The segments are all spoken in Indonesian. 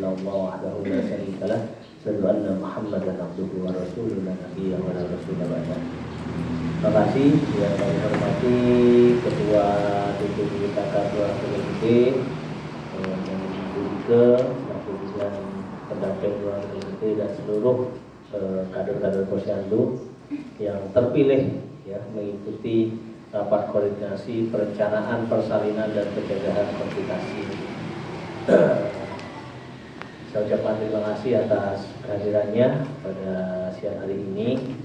illallah wahdahu la syarika lah, asyhadu anna Muhammadan abduhu wa rasuluhu la nabiyya wa la rasula ba'dahu. Terima kasih yang kami hormati Ketua DPD KK Purwokerto Gede, yang Budike, selaku Bidang Pendamping Purwokerto Gede dan seluruh kader-kader Posyandu yang terpilih ya mengikuti rapat koordinasi perencanaan persalinan dan pencegahan komplikasi. Saya ucapkan terima kasih atas kehadirannya pada siang hari ini,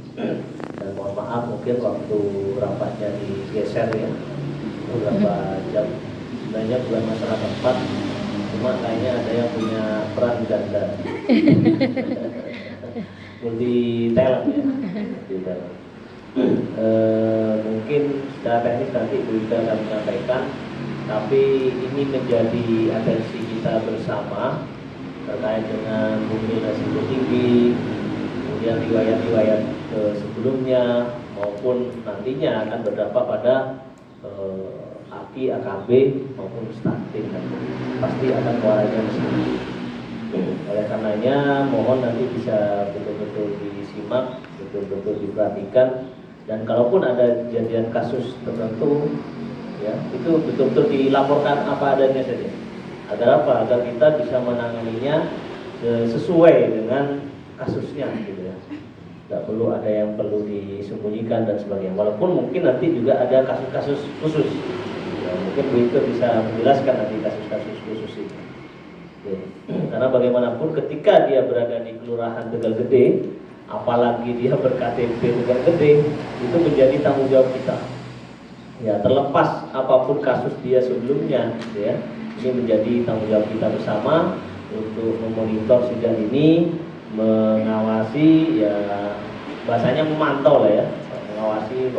dan mohon maaf mungkin waktu rapatnya digeser ya beberapa jam. Sebenarnya bukan masalah tempat, cuma kayaknya ada yang punya peran ganda multi talent ya, multi talent. Mungkin secara teknis nanti juga akan menyampaikan, tapi ini menjadi atensi kita bersama terkait dengan bumi resiko tinggi, kemudian riwayat-riwayat sebelumnya maupun nantinya akan berdampak pada AKI, AKB maupun stunting, pasti akan keluarga sendiri. Oleh karenanya mohon nanti bisa betul-betul disimak, betul-betul diperhatikan, dan kalaupun ada kejadian kasus tertentu ya itu betul-betul dilaporkan apa adanya saja. Agar apa? Agar kita bisa menanganinya sesuai dengan kasusnya gitu ya. Tidak perlu ada yang perlu disembunyikan dan sebagainya. Walaupun mungkin nanti juga ada kasus-kasus khusus ya, mungkin Bu Ike bisa menjelaskan nanti kasus-kasus khusus ini ya. Karena bagaimanapun ketika dia berada di Kelurahan Tegal Gede, apalagi dia ber-KTP Tegal Gede, itu menjadi tanggung jawab kita ya, terlepas apapun kasus dia sebelumnya gitu ya. Ini menjadi tanggung jawab kita bersama untuk memonitor sidang ini, mengawasi ya, bahasanya memantau lah ya, mengawasi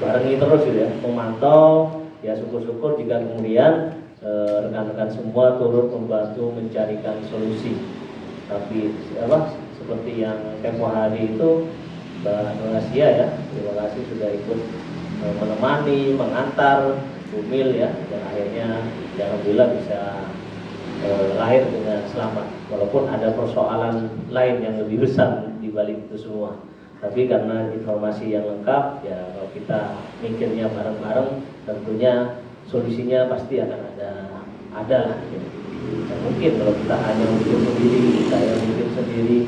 barengi terus gitu ya, memantau ya. Syukur-syukur jika kemudian rekan-rekan semua turut membantu mencarikan solusi. Tapi seperti yang tempo hari itu Mbak Nurasia ya, terima kasih sudah ikut menemani, mengantar Bumil ya, dan akhirnya ya alhamdulillah bisa lahir dengan selamat, walaupun ada persoalan lain yang lebih besar di balik itu semua. Tapi karena informasi yang lengkap ya, kalau kita mikirnya bareng-bareng, tentunya solusinya pasti akan ada lah ya. Dan mungkin kalau kita hanya mikir sendiri, saya mikir sendiri,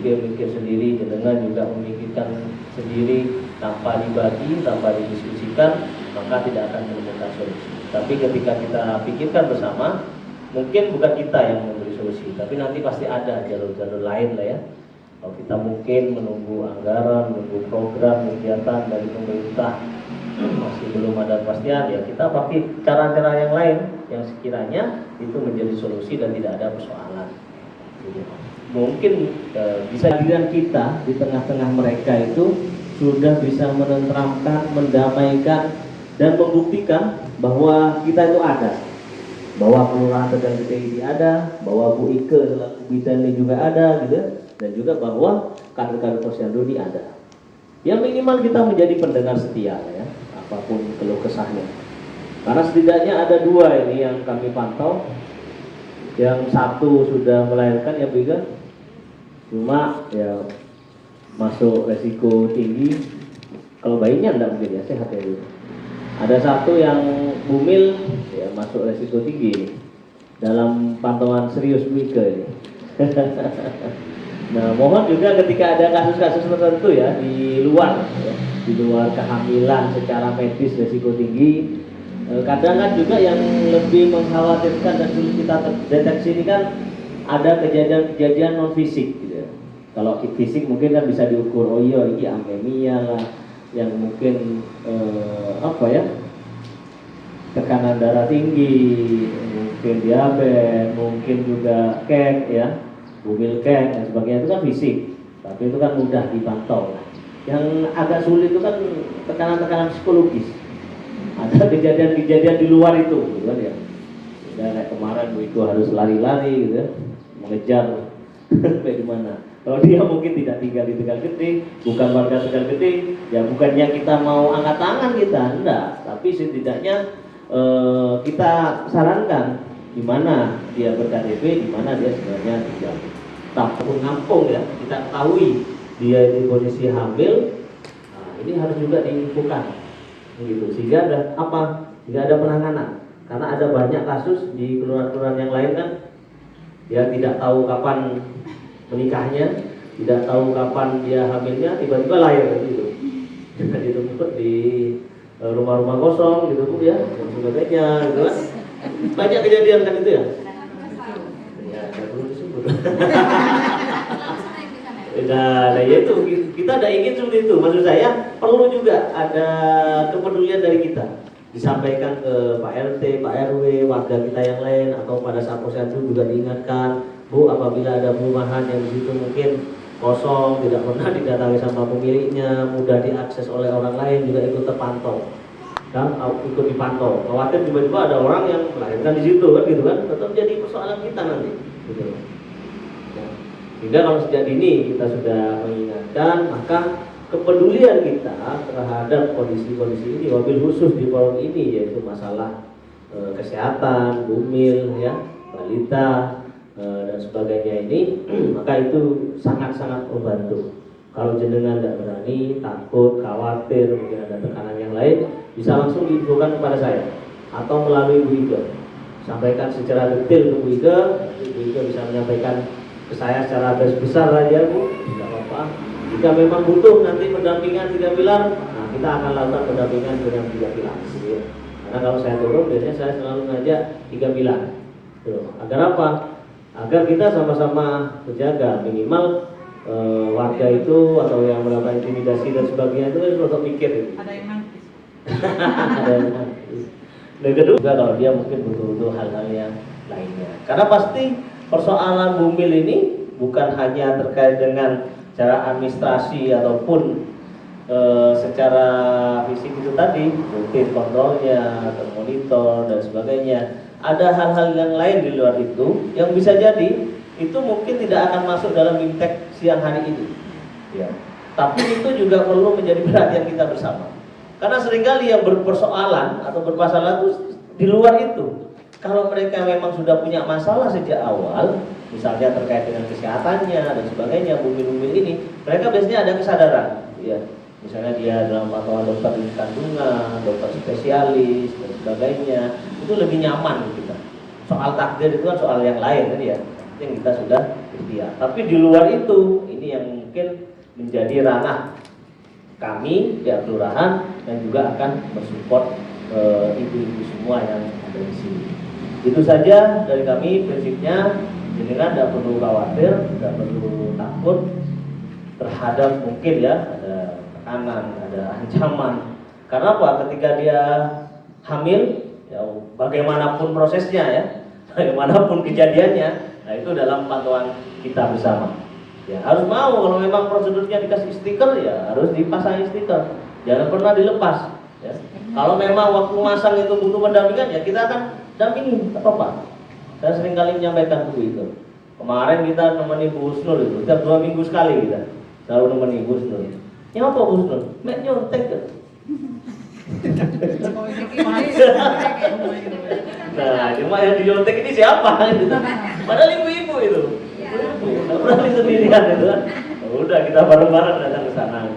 mikir sendiri, jenengan juga memikirkan sendiri tanpa dibagi, tanpa didiskusikan, maka tidak akan menemukan solusi. Tapi ketika kita pikirkan bersama, mungkin bukan kita yang memberi solusi, tapi nanti pasti ada jalur-jalur lain lah ya. Kalau kita mungkin menunggu anggaran, menunggu program, kegiatan dari pemerintah masih belum ada kepastian, ya kita pakai cara-cara yang lain yang sekiranya itu menjadi solusi dan tidak ada persoalan. Mungkin bisa dilihat kita di tengah-tengah mereka itu sudah bisa menenteramkan, mendamaikan, dan membuktikan bahwa kita itu ada, bahwa Kelurahan Tegal Gede ini ada, bahwa Bu Ike selaku bidan ini juga ada gitu, dan juga bahwa kader-kader Posyandu ini ada. Ya minimal kita menjadi pendengar setia ya, apapun keluh kesahnya. Karena setidaknya ada dua ini yang kami pantau, yang satu sudah melahirkan ya Bu Ike, cuma ya masuk resiko tinggi. Kalau bayinya enggak mungkin ya, sehat ya Bu. Ada satu yang bumil ya masuk resiko tinggi dalam pantauan serius Bu Ike ini. Nah, mohon juga ketika ada kasus-kasus tertentu ya di luar kehamilan secara medis resiko tinggi, kadang kan juga yang lebih mengkhawatirkan dan sulit kita deteksi ini kan ada kejadian non fisik gitu ya. Kalau fisik mungkin kan bisa diukur, oh iya ini anemia lah, yang mungkin tekanan darah tinggi, mungkin diabetes, mungkin juga kek ya, bumil kek dan sebagainya, itu kan fisik, tapi itu kan mudah dipantau. Yang agak sulit itu kan tekanan-tekanan psikologis, ada kejadian-kejadian di luar itu gitu kan ya. Dan kayak kemarin itu harus lari-lari gitu ya, mengejar sampai di mana. Kalau dia mungkin tidak tinggal di Tegal Gede, bukan warga Tegal Gede, ya bukannya kita mau angkat tangan kita, enggak. Tapi setidaknya kita sarankan di mana dia ber-KTP, di mana dia sebenarnya tinggal. Tapi ngampung ya, kita ketahui dia di posisi hamil, nah, ini harus juga diinfokan, gitu. Sehingga ada apa? Sehingga ada penanganan. Karena ada banyak kasus di kelurahan-kelurahan yang lain kan, dia tidak tahu kapan menikahnya, tidak tahu kapan dia hamilnya, tiba-tiba lahir gitu. Ditumpuk di rumah-rumah kosong gitu Bu ya, dan sebagainya gitu kan. Banyak kejadian kan itu ya. Ya, nggak perlu disebut. Nah, ya itu kita tidak ingin seperti itu. Maksud saya perlu juga ada kepedulian dari kita, disampaikan ke Pak RT, Pak RW, warga kita yang lain, atau pada saat posyandu juga diingatkan, Bu, apabila ada perumahan yang di situ mungkin kosong, tidak pernah didatangi sama pemiliknya, mudah diakses oleh orang lain, juga ikut terpantau dan ikut dipantau. Khawatir tiba-tiba ada orang yang melahirkan di situ kan, gitu kan, tetap jadi persoalan kita nanti, gitu. Ya. Sehingga kalau sejak dini kita sudah mengingatkan, maka kepedulian kita terhadap kondisi-kondisi ini, wabil khusus di forum ini, yaitu masalah kesehatan, bumil, ya, balita, dan sebagainya ini, maka itu sangat-sangat membantu. Kalau jenengan tidak berani, takut, khawatir, mungkin ada tekanan yang lain, bisa langsung diinfokan kepada saya atau melalui Bu Ike. Sampaikan secara detail ke Bu Ike, Bu Ike bisa menyampaikan ke saya secara garis besar saja Bu, tidak apa-apa. Jika memang butuh nanti pendampingan 3 pilar, nah kita akan lakukan pendampingan dengan 3 pilar. Ya. Karena kalau saya turun, biasanya saya selalu ngajak 3 pilar. Agar apa? Agar kita sama-sama menjaga minimal warga itu atau yang melakukan intimidasi dan sebagainya itu harus untuk mikir gitu. Ada yang nangis. Ada yang nangis. Dan kedua juga kalau dia mungkin butuh hal-hal yang lainnya. Karena pasti persoalan bumil ini bukan hanya terkait dengan cara administrasi ataupun secara fisik itu tadi, rutin kontrolnya, termonitor dan sebagainya. Ada hal-hal yang lain di luar itu yang bisa jadi itu mungkin tidak akan masuk dalam Bimtek siang hari ini, ya. Tapi itu juga perlu menjadi perhatian kita bersama. Karena seringkali yang berpersoalan atau bermasalah itu di luar itu. Kalau mereka memang sudah punya masalah sejak awal, misalnya terkait dengan kesehatannya dan sebagainya, bumil-bumil ini, mereka biasanya ada kesadaran, ya. Misalnya dia dalam pantauan dokter kandungan, dokter spesialis dan sebagainya, itu lebih nyaman kita. Soal takdir itu kan soal yang lain kan ya. Yang kita sudah ikhtiar. Tapi di luar itu, ini yang mungkin menjadi ranah kami di kelurahan dan juga akan mensupport ibu-ibu semua yang ada di sini. Itu saja dari kami prinsipnya. Jenengan tidak perlu khawatir, tidak perlu takut terhadap mungkin ya ada tekanan, ada ancaman. Karena apa? Ketika dia hamil, ya bagaimanapun prosesnya ya, bagaimanapun kejadiannya. Nah itu dalam pantauan kita bersama. Ya harus mau kalau memang prosedurnya dikasih stiker ya harus dipasang stiker. Jangan pernah dilepas. Ya. Kalau memang waktu masang itu butuh pendampingan ya kita akan dampingi, apa-apa. Saya sering kali menyampaikan itu. Kemarin kita nemeni Bu Husnul itu, setiap 2 minggu sekali kita selalu nemeni Bu Husnul. Ya apa Bu Husnul? Mek nyontek kan? Nah, cuma yang dinyontek ini siapa? Padahal ibu-ibu itu. Nggak berani sendirian itu kan. Udah kita bareng-bareng datang ke sana.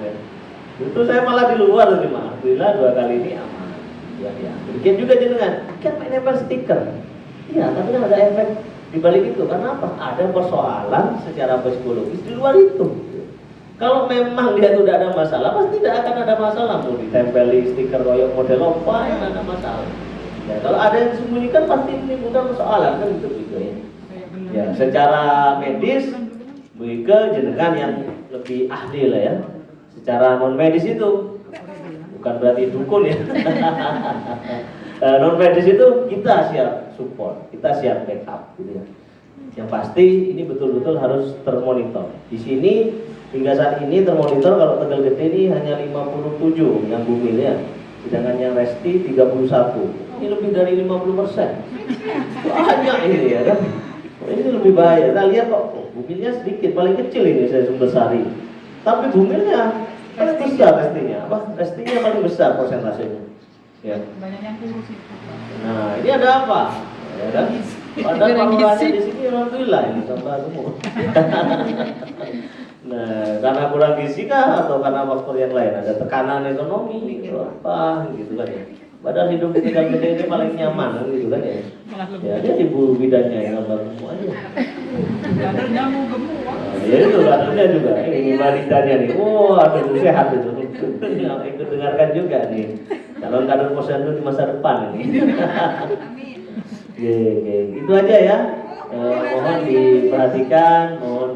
Itu saya malah di luar tuh cuma. Alhamdulillah 2 kali ini aman. Ya. Bikin juga jenengan. Kan main nempel stiker. Iya, tapi kan ada efek di balik itu. Karena apa? Ada persoalan secara psikologis di luar itu. Kalau memang dia tidak ada masalah, pasti tidak akan ada masalah. Mau ditempeli stiker royok model apa yang ada masalah. Ya, kalau ada yang disembunyikan pasti menimbulkan persoalan kan gitu ya. Ya, secara medis Bu Ike jenengan yang lebih ahli lah ya. Secara non medis itu bukan berarti dukun ya. Non medis itu kita siap support, kita siap backup gitu ya. Yang pasti ini betul-betul harus termonitor. Di sini hingga saat ini termonitor kalau Tegal Gede ini hanya 57 yang bumil ya. Sedangkan yang resti 31. Ini lebih dari 50%. Banyak ini ya kan. Ini lebih bahaya. Kita lihat kok bumilnya sedikit, paling kecil ini saya Sumbersari. Tapi bumilnya paling besar restinya. Apa? Restinya paling besar persentasenya. Ya. Banyak yang kurus itu. Nah, ini ada apa? Ya kan? Padahal valorasi di sini alhamdulillah ini tambah gemuk. Nah, karena kurang gizi kah atau karena faktor yang lain? Ada tekanan ekonomi gitu apa gitu kan ya. Padahal hidup di Tegal Gede ini paling nyaman gitu kan ya. Ya dia ibu bidannya yang tambah gemuk aja. Ada nyamuk gemuk. Ya itu ratunya juga. Ini wanitanya nih. Wah, aduh sehat itu. Ikut dengarkan juga nih. Calon kader posyandu di masa depan ini. Oke. Itu aja ya. Mohon diperhatikan, mohon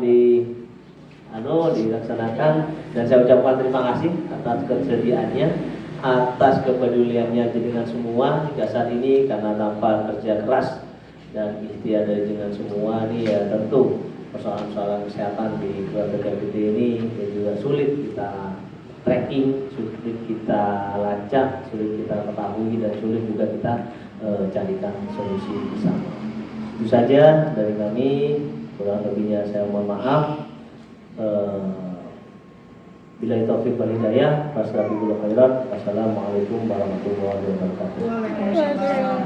dilaksanakan, dan saya ucapkan terima kasih atas kesediaannya, atas kepeduliannya dengan semua hingga saat ini, karena tanpa kerja keras dan ikhtiar dari dengan semua nih ya tentu persoalan-persoalan kesehatan di keluarga gede ini ya juga sulit kita tracking, sulit kita lacak, sulit kita ketahui, dan sulit juga kita carikan solusi bersama. Itu saja dari kami, kurang lebihnya saya mohon maaf. Billahi taufiq wal hidayah. Wassalamualaikum warahmatullahi wabarakatuh. Waalaikumsalam.